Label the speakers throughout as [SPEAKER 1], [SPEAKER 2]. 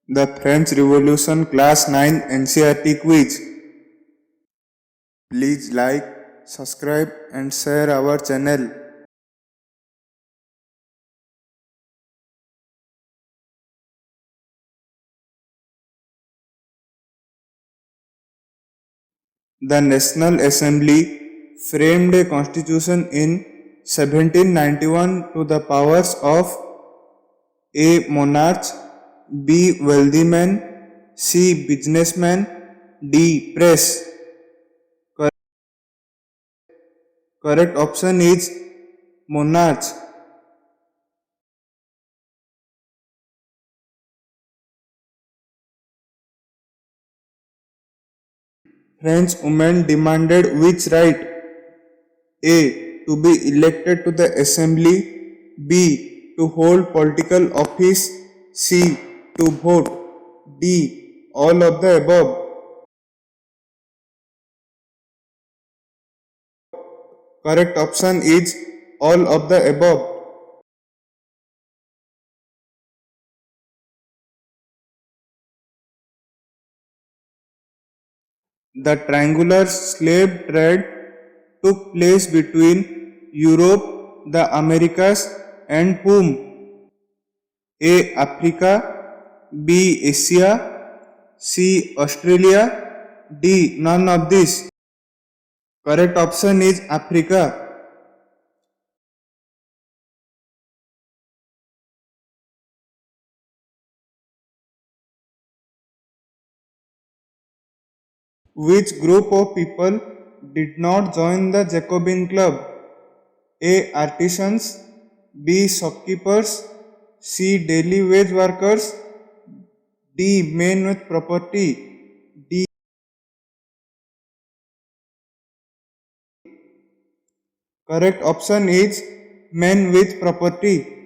[SPEAKER 1] The French Revolution Class 9 NCERT Quiz. Please like, subscribe and share our channel. The National Assembly framed a constitution in 1791 to the powers of A. Monarch, B. Wealthy man, C. Businessman, D. Press. Correct option is Monarch. French women demanded which right? A. To be elected to the assembly. B. To hold political office. C. To vote. D. All of the above. Correct option is all of the above. The triangular slave trade took place between Europe, the Americas, and whom? A. Africa, B. Asia, C. Australia, D. None of these. Correct option is Africa. Which group of people did not join the Jacobin Club? A. Artisans, B. Shopkeepers, C. Daily wage workers, D. Men with property. D. Correct option is men with property.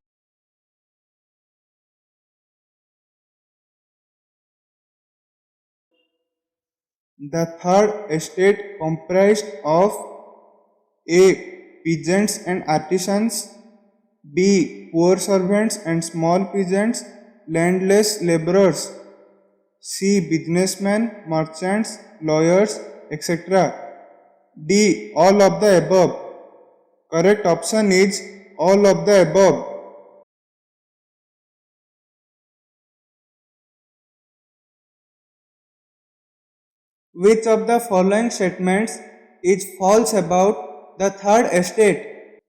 [SPEAKER 1] The third estate comprised of A. Peasants and artisans, B. Poor servants and small peasants, landless laborers, C. Businessmen, merchants, lawyers, etc. D. All of the above. Correct option is all of the above. Which of the following statements is false about the third estate?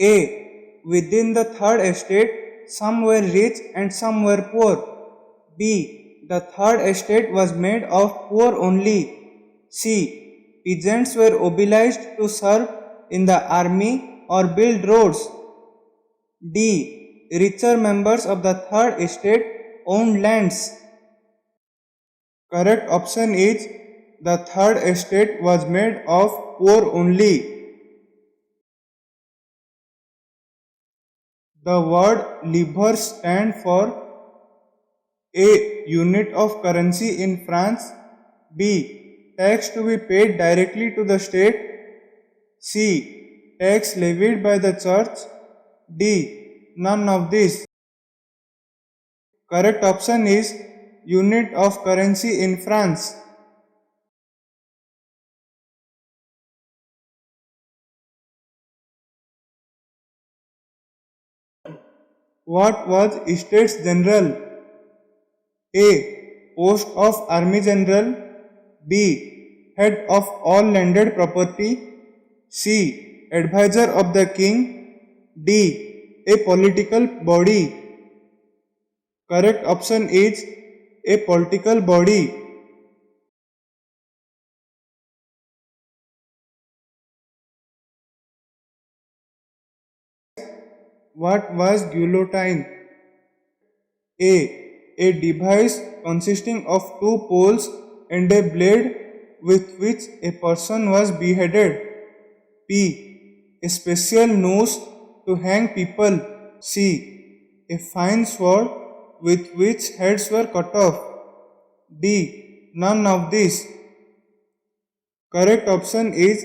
[SPEAKER 1] A. Within the third estate, some were rich and some were poor. B. The third estate was made of poor only. C. Peasants were obliged to serve in the army or build roads. D. Richer members of the third estate owned lands. Correct option is the third estate was made of poor only. The word livre stands for A. Unit of currency in France, B. Tax to be paid directly to the state, C. Tax levied by the church, D. None of these. Correct option is unit of currency in France. What was States General? A. Post of Army General, B. Head of all landed property, C. Advisor of the King, D. A political body. Correct option is a political body. What was guillotine? A. A device consisting of two poles and a blade with which a person was beheaded. B. A special noose to hang people. C. A fine sword with which heads were cut off. D. None of these. Correct option is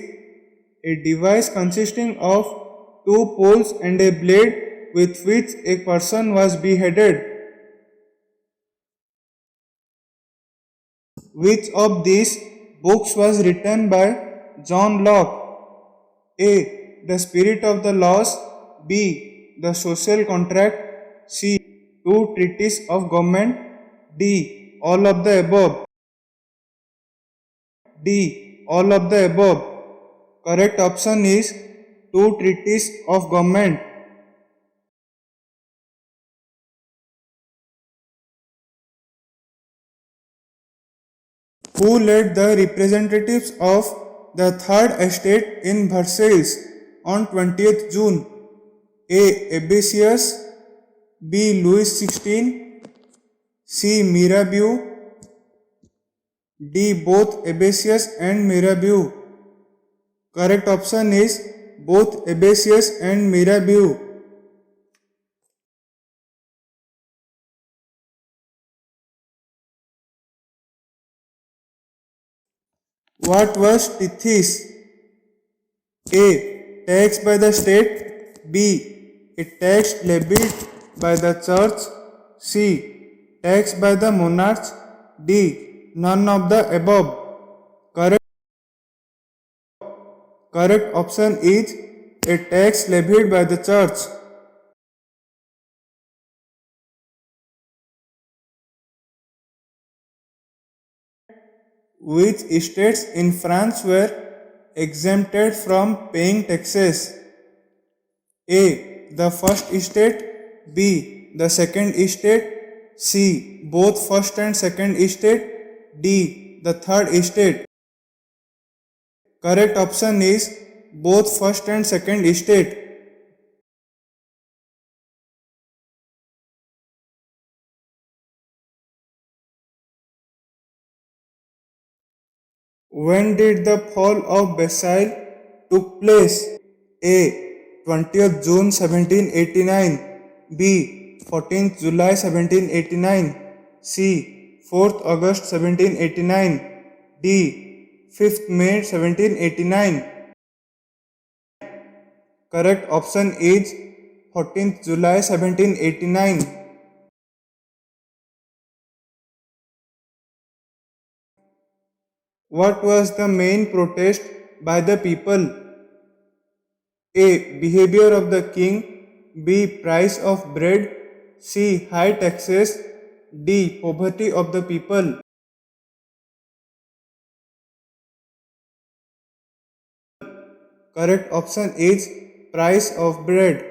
[SPEAKER 1] a device consisting of two poles and a blade with which a person was beheaded. Which of these books was written by John Locke? A. The Spirit of the Laws. B. The Social Contract. C. Two Treatises of Government. D. All of the above. D. All of the above. Correct option is Two Treatises of Government. Who led the representatives of the Third Estate in Versailles on 20th June? A. Abbassius. B. Louis XVI. C. Mirabeau. D. Both Abbassius and Mirabeau. Correct option is both Abbassius and Mirabeau. What was tithes? A. Tax by the state. B. A tax levied by the church. C. Tax by the monarch. D. None of the above. Correct option is a tax levied by the church. Which states in France were exempted from paying taxes? A. The first state. B. The second state. C. Both first and second state. D. The third state. Correct option is both first and second state. When did the fall of Bastille took place? A. 20th June 1789. B. 14th July 1789. C. 4th August 1789. D. 5th May 1789. Correct option is 14th July 1789. What was the main protest by the people? A. Behavior of the king. B. Price of bread. C. High taxes. D. Poverty of the people. Correct option is price of bread.